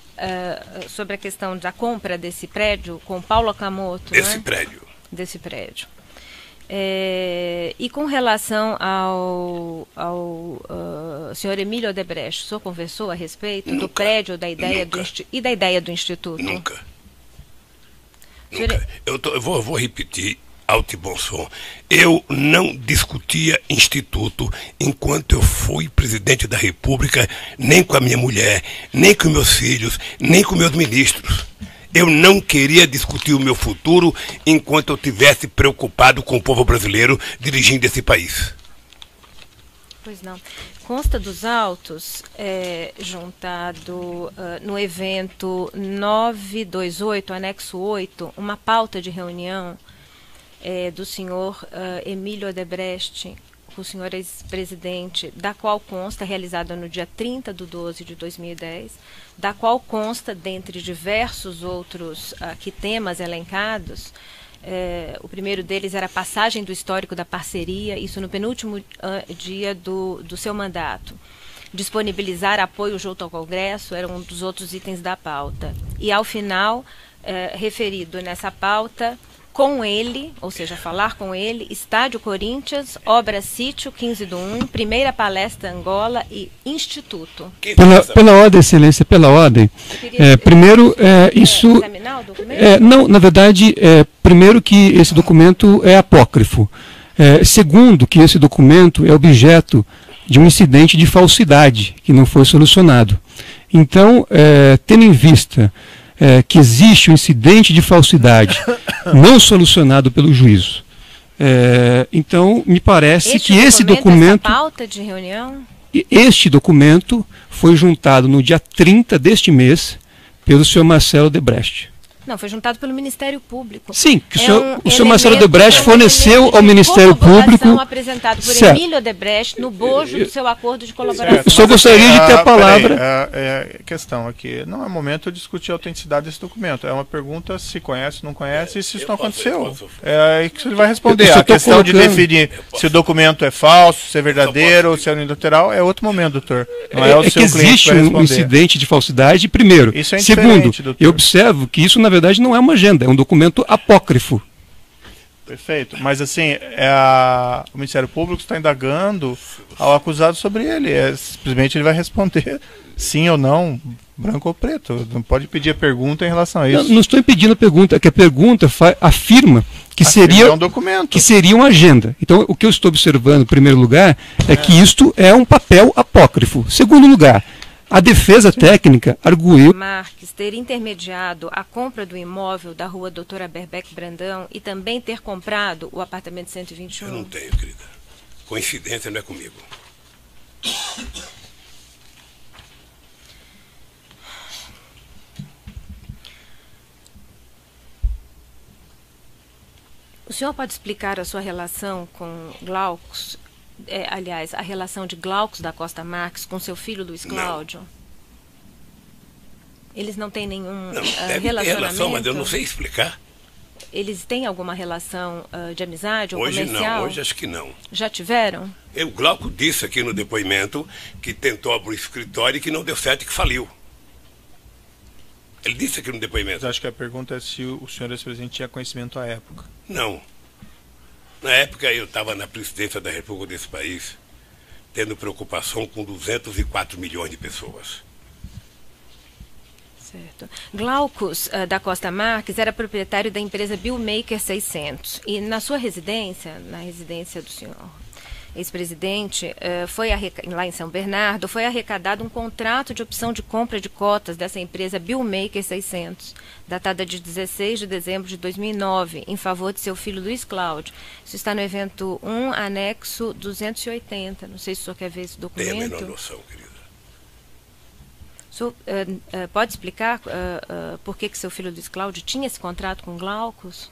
sobre a questão da compra desse prédio com Paulo Okamoto, desse prédio. Desse prédio. E com relação ao senhor Emílio Odebrecht, o senhor conversou a respeito do prédio, da ideia do Instituto? Nunca. Eu vou repetir alto e bom som. Eu não discutia Instituto enquanto eu fui presidente da República, nem com a minha mulher, nem com meus filhos, nem com meus ministros. Eu não queria discutir o meu futuro enquanto eu estivesse preocupado com o povo brasileiro dirigindo esse país. Pois não. Consta dos autos, juntado no evento 928, anexo 8, uma pauta de reunião do senhor Emílio Odebrecht, o senhor ex-presidente, da qual consta, realizada no dia 30/12 de 2010, da qual consta, dentre diversos outros temas elencados, o primeiro deles era a passagem do histórico da parceria, isso no penúltimo dia do seu mandato. Disponibilizar apoio junto ao Congresso era um dos outros itens da pauta. E, ao final, referido nessa pauta, com ele, ou seja, falar com ele, Estádio Corinthians, Obra Sítio, 15/1, Primeira Palestra Angola e Instituto. Pela ordem, Excelência, pela ordem. Primeiro, isso... examinar o documento? Não, na verdade, primeiro que esse documento é apócrifo. Segundo, que esse documento é objeto de um incidente de falsidade que não foi solucionado. Então, tendo em vista que existe um incidente de falsidade não solucionado pelo juízo. Então, me parece que esse documento... Essa pauta de reunião? Este documento foi juntado no dia 30 deste mês pelo senhor Marcelo Odebrecht. Não, foi juntado pelo Ministério Público. Sim, que o senhor Marcelo Odebrecht forneceu ao Ministério Público... apresentado por Emílio Odebrecht no bojo do seu acordo de colaboração. Eu só gostaria de ter a palavra... A questão aqui, não é momento de discutir a autenticidade desse documento. É uma pergunta se conhece, não conhece, e se isso não aconteceu. É aí que ele vai responder. A questão de definir se o documento é falso, se é verdadeiro, se é unilateral, é outro momento, doutor. Não é o seu cliente que vai responder. Existe um incidente de falsidade, primeiro. Isso é Segundo, doutor. Eu observo que isso, na verdade, não é uma agenda, é um documento apócrifo. Perfeito. Mas, assim, o Ministério Público está indagando ao acusado sobre ele. Simplesmente ele vai responder sim ou não, branco ou preto. Não pode pedir a pergunta em relação a isso. Não estou impedindo a pergunta, é que a pergunta afirma que seria um documento. Que seria uma agenda. Então, o que eu estou observando, em primeiro lugar, é que isto é um papel apócrifo. Segundo lugar, a defesa técnica arguiu... Marques ter intermediado a compra do imóvel da rua Doutora Berbeck Brandão e também ter comprado o apartamento 121? Eu não tenho, querida. Coincidência não é comigo. senhor pode explicar a sua relação com Glaucus, aliás, a relação de Glaucus da Costa Marques com seu filho Luiz Cláudio? Não. Eles não têm nenhum relacionamento? Ter relação, mas eu não sei explicar. Eles têm alguma relação de amizade ou hoje comercial? Não, hoje acho que não. Já tiveram? O Glauco disse aqui no depoimento que tentou abrir o escritório e que não deu certo e que faliu. Ele disse aqui no depoimento. Mas acho que a pergunta é se o senhor ex-presidente tinha conhecimento à época. Não. Na época eu estava na presidência da República desse país, tendo preocupação com 204 milhões de pessoas. Certo. Glaucus da Costa Marques era proprietário da empresa Billmaker 600 e na sua residência, na residência do senhor ex-presidente, lá em São Bernardo, foi arrecadado um contrato de opção de compra de cotas dessa empresa Billmaker 600, datada de 16 de dezembro de 2009, em favor de seu filho Luiz Cláudio. Isso está no evento 1, anexo 280. Não sei se o senhor quer ver esse documento. Tem a menor noção, querida. O senhor pode explicar por que seu filho Luiz Cláudio tinha esse contrato com Glaucus?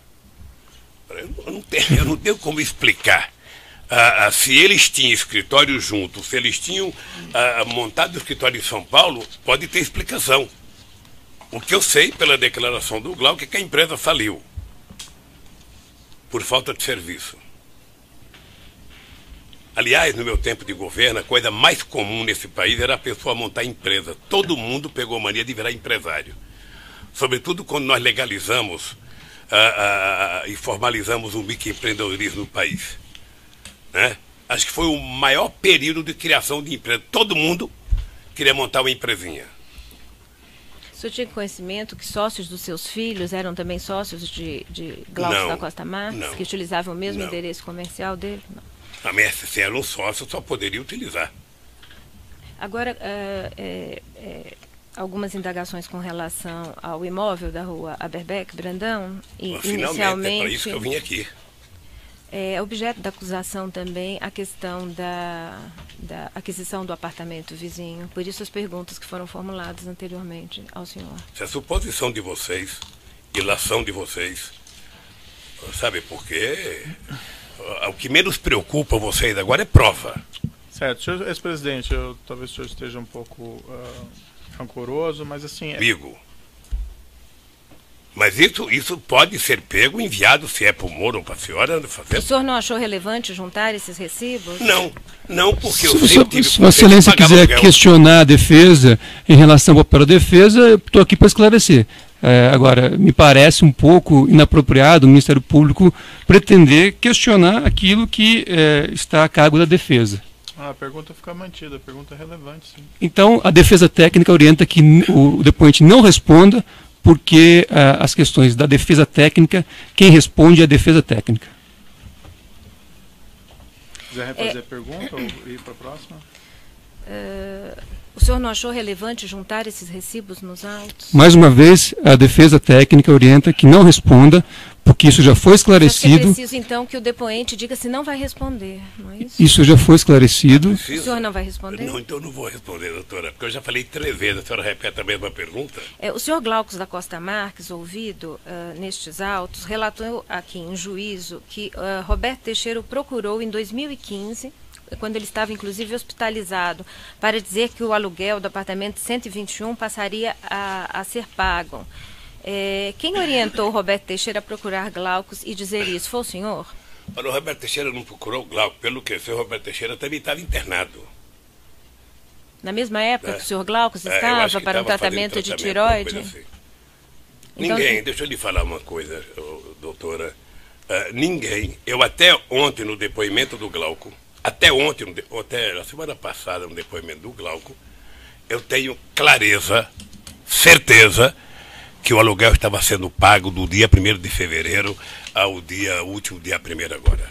Eu não tenho como explicar. Se eles tinham escritório junto, se eles tinham montado o escritório em São Paulo, pode ter explicação. O que eu sei pela declaração do Glauco é que a empresa faliu por falta de serviço. Aliás, no meu tempo de governo, a coisa mais comum nesse país era a pessoa montar empresa. Todo mundo pegou mania de virar empresário. Sobretudo quando nós legalizamos e formalizamos o microempreendedorismo no país. Né? Acho que foi o maior período de criação de empresa. Todo mundo queria montar uma empresinha. O senhor tinha conhecimento que sócios dos seus filhos eram também sócios de Glaucus da Costa Marques, que utilizavam o mesmo endereço comercial dele? Não. Se era um sócio, só poderia utilizar. Agora, algumas indagações com relação ao imóvel da rua Aberbeck, Brandão. Finalmente, é para isso que eu vim aqui. É objeto da acusação também a questão da aquisição do apartamento vizinho. Por isso as perguntas que foram formuladas anteriormente ao senhor. Se a suposição de vocês, ilação de vocês, sabe por quê? O que menos preocupa vocês agora é prova. Certo, senhor ex-presidente, talvez o senhor esteja um pouco rancoroso, mas assim... Amigo, mas isso pode ser pego, enviado, se é para o Moro ou para a senhora fazer. O senhor não achou relevante juntar esses recibos? Não, porque eu sempre tive... Se Vossa Excelência quiser questionar a defesa em relação ao papel da defesa, eu estou aqui para esclarecer. Agora, me parece um pouco inapropriado o Ministério Público pretender questionar aquilo que está a cargo da defesa. A pergunta fica mantida, a pergunta é relevante, sim. Então, a defesa técnica orienta que o depoente não responda, porque as questões da defesa técnica, quem responde é a defesa técnica. Quiser refazer a pergunta ou ir para a próxima? O senhor não achou relevante juntar esses recibos nos autos? Mais uma vez, a defesa técnica orienta que não responda, porque isso já foi esclarecido. É preciso, então, que o depoente diga se não vai responder, não é isso? Isso já foi esclarecido. O senhor não vai responder? Não, então eu não vou responder, doutora, porque eu já falei 3 vezes, a senhora repete a mesma pergunta. O senhor Glaucus da Costa Marques, ouvido nestes autos, relatou aqui em juízo que Roberto Teixeira o procurou em 2015, quando ele estava inclusive hospitalizado, para dizer que o aluguel do apartamento 121 passaria a ser pago. Quem orientou o Roberto Teixeira a procurar Glaucus e dizer isso? Foi o senhor? Olha, o Roberto Teixeira não procurou o Glauco, pelo que o senhor Roberto Teixeira também estava internado. Na mesma época que o senhor Glaucus estava para um tratamento de tireoide? Assim. Então, ninguém, deixa eu lhe falar uma coisa, doutora. Ninguém, eu até ontem no depoimento do Glauco, até a semana passada no depoimento do Glauco, eu tenho clareza, certeza, que o aluguel estava sendo pago do dia 1º de fevereiro ao último dia 1º agora.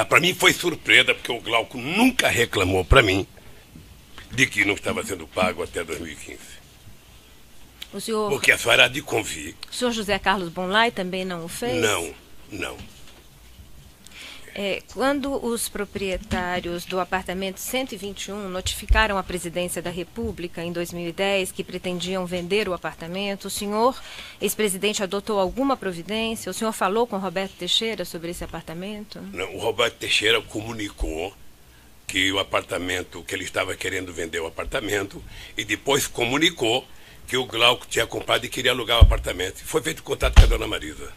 Para mim foi surpresa, porque o Glauco nunca reclamou para mim de que não estava sendo pago até 2015. O senhor... Porque a senhora há de convir. O senhor José Carlos Bonlai também não o fez? Não. Quando os proprietários do apartamento 121 notificaram a Presidência da República em 2010 que pretendiam vender o apartamento, o senhor, ex-presidente, adotou alguma providência? O senhor falou com Roberto Teixeira sobre esse apartamento? Não, o Roberto Teixeira comunicou que o apartamento, que ele estava querendo vender o apartamento, e depois comunicou que o Glauco tinha comprado e queria alugar o apartamento. Foi feito contato com a dona Marisa.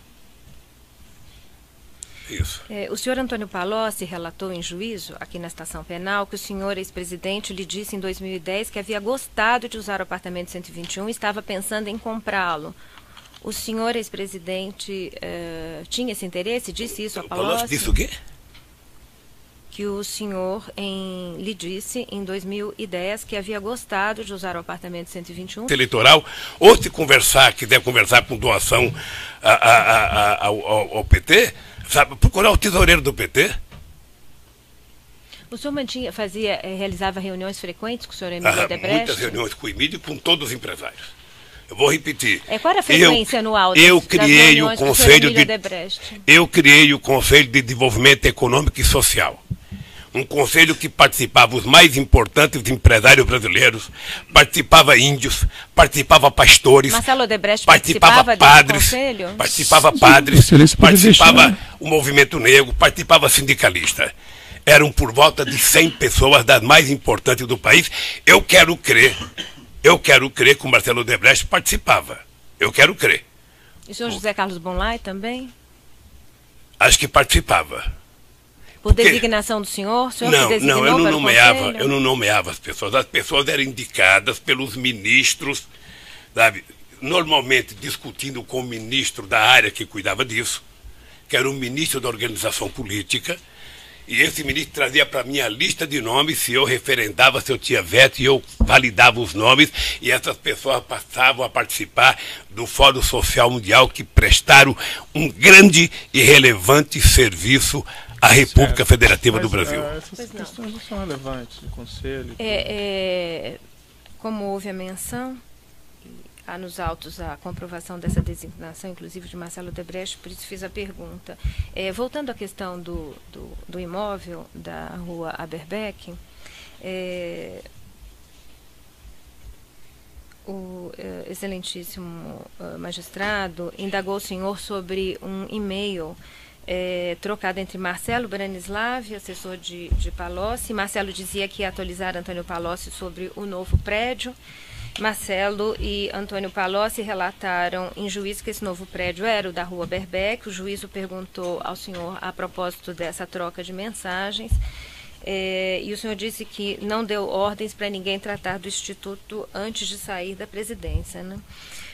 Isso. O senhor Antônio Palocci relatou em juízo, aqui na estação penal, que o senhor ex-presidente lhe disse em 2010 que havia gostado de usar o apartamento 121 e estava pensando em comprá-lo. O senhor ex-presidente tinha esse interesse? Disse isso a Palocci? Palocci disse o quê? Que o senhor lhe disse em 2010 que havia gostado de usar o apartamento 121. Eleitoral, ou se conversar, quiser conversar com doação ao PT, sabe, procurar o tesoureiro do PT. O senhor realizava reuniões frequentes com o senhor Emílio Odebrecht? Muitas reuniões com o Emílio e com todos os empresários. Eu vou repetir. Qual era a frequência anual das reuniões com o senhor Emílio Odebrecht? Eu criei o Conselho de Desenvolvimento Econômico e Social. Um conselho que participava os mais importantes empresários brasileiros, participava índios, participava pastores, Marcelo Odebrecht participava padres, participava o movimento negro, participava sindicalista. Eram por volta de 100 pessoas das mais importantes do país. Eu quero crer que o Marcelo Odebrecht participava. Eu quero crer. E o senhor José Carlos Bonlai também? Acho que participava. Por designação do senhor? O senhor que designou eu não nomeava as pessoas. As pessoas eram indicadas pelos ministros, sabe? Normalmente discutindo com o ministro da área que cuidava disso, que era o ministro da organização política, e esse ministro trazia para mim a lista de nomes, se eu referendava, se eu tinha veto, e eu validava os nomes, e essas pessoas passavam a participar do Fórum Social Mundial, que prestaram um grande e relevante serviço à República Federativa do Brasil. Essas questões não são relevantes no Conselho. Como houve a menção, há nos autos a comprovação dessa designação, inclusive de Marcelo Odebrecht, por isso fiz a pergunta. Voltando à questão do imóvel da rua Aberbeck, o excelentíssimo magistrado indagou o senhor sobre um e-mail trocado entre Marcelo Branislav, assessor de Palocci. Marcelo dizia que ia atualizar Antônio Palocci sobre o novo prédio. Marcelo e Antônio Palocci relataram em juízo que esse novo prédio era o da rua Aberbeck. O juízo perguntou ao senhor a propósito dessa troca de mensagens. E o senhor disse que não deu ordens para ninguém tratar do Instituto antes de sair da presidência, né?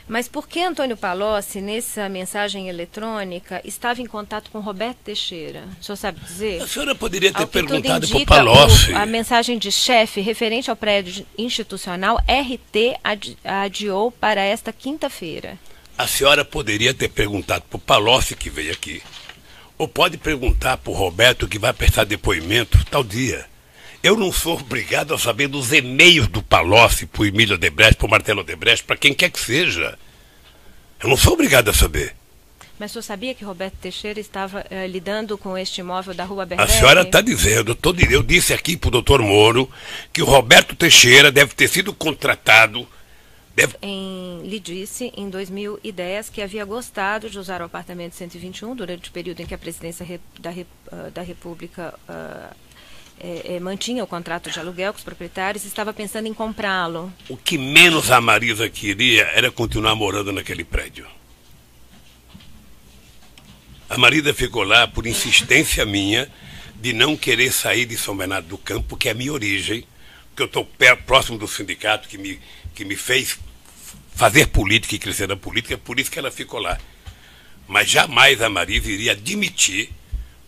Mas por que Antônio Palocci, nessa mensagem eletrônica, estava em contato com Roberto Teixeira? O senhor sabe dizer? A senhora poderia ter perguntado para o Palocci. A mensagem de chefe referente ao prédio institucional, RT adiou para esta quinta-feira. A senhora poderia ter perguntado para o Palocci, que veio aqui, ou pode perguntar para o Roberto, que vai prestar depoimento tal dia. Eu não sou obrigado a saber dos e-mails do Palocci para o Emílio Odebrecht, para o Marcelo Odebrecht, para quem quer que seja. Eu não sou obrigado a saber. Mas o senhor sabia que Roberto Teixeira estava lidando com este imóvel da rua Aberbeck? A senhora está dizendo, eu disse aqui para o doutor Moro que o Roberto Teixeira deve ter sido contratado. Lhe disse em 2010 que havia gostado de usar o apartamento 121 durante o período em que a presidência da República mantinha o contrato de aluguel com os proprietários e estava pensando em comprá-lo. O que menos a Marisa queria era continuar morando naquele prédio. A Marisa ficou lá por insistência minha de não querer sair de São Bernardo do Campo, que é a minha origem, porque eu estou próximo do sindicato que me fez fazer política e crescer na política, é por isso que ela ficou lá. Mas jamais a Marisa iria admitir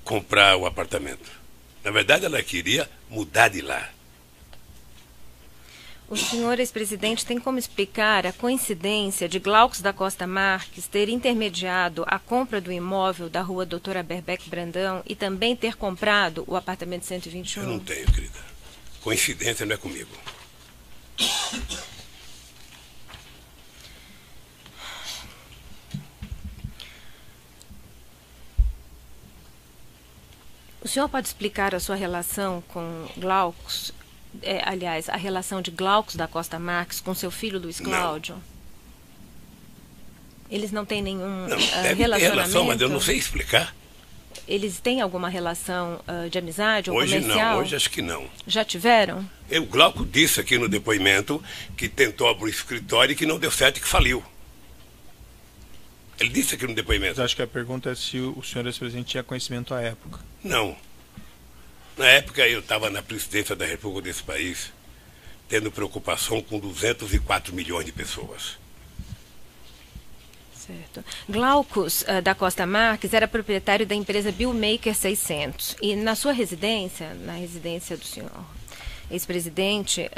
comprar o apartamento. Na verdade, ela queria mudar de lá. O senhor ex-presidente tem como explicar a coincidência de Glaucus da Costa Marques ter intermediado a compra do imóvel da rua Doutora Aberbeck Brandão e também ter comprado o apartamento 121? Eu não tenho, querida. Coincidência não é comigo. O senhor pode explicar a sua relação com Glaucus, aliás, a relação de Glaucus da Costa Marques com seu filho Luiz Cláudio? Não. Eles não têm nenhum relacionamento? Ter relação, mas eu não sei explicar. Eles têm alguma relação de amizade ou hoje comercial? Não, hoje acho que não. Já tiveram? O Glauco disse aqui no depoimento que tentou abrir o escritório e que não deu certo e que faliu. Ele disse aqui no depoimento. Mas acho que a pergunta é se o senhor ex-presidente tinha conhecimento à época. Não. Na época eu estava na presidência da República desse país, tendo preocupação com 204 milhões de pessoas. Certo. Glaucus da Costa Marques era proprietário da empresa Billmaker 600 e na sua residência, na residência do senhor ex-presidente,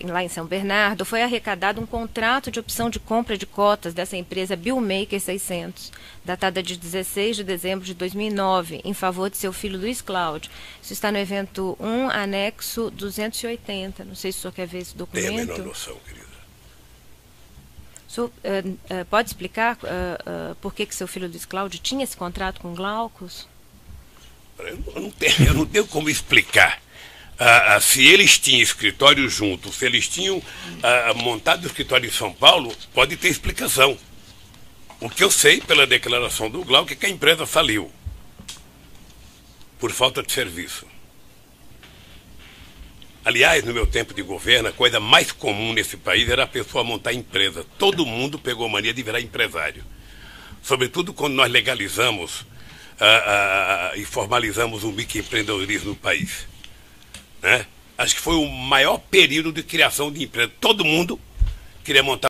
lá em São Bernardo, foi arrecadado um contrato de opção de compra de cotas dessa empresa Billmaker 600, datada de 16 de dezembro de 2009, em favor de seu filho Luiz Cláudio. Isso está no evento 1, anexo 280. Não sei se o senhor quer ver esse documento. Tem a menor noção, querida. O senhor pode explicar por que seu filho Luiz Cláudio tinha esse contrato com Glaucus? Eu não tenho como explicar. Se eles tinham escritório junto, se eles tinham montado o escritório em São Paulo, pode ter explicação. O que eu sei, pela declaração do Glauco, é que a empresa faliu por falta de serviço. Aliás, no meu tempo de governo, a coisa mais comum nesse país era a pessoa montar empresa. Todo mundo pegou mania de virar empresário. Sobretudo quando nós legalizamos e formalizamos o microempreendedorismo no país. Né? Acho que foi o maior período de criação de empresa. Todo mundo queria montar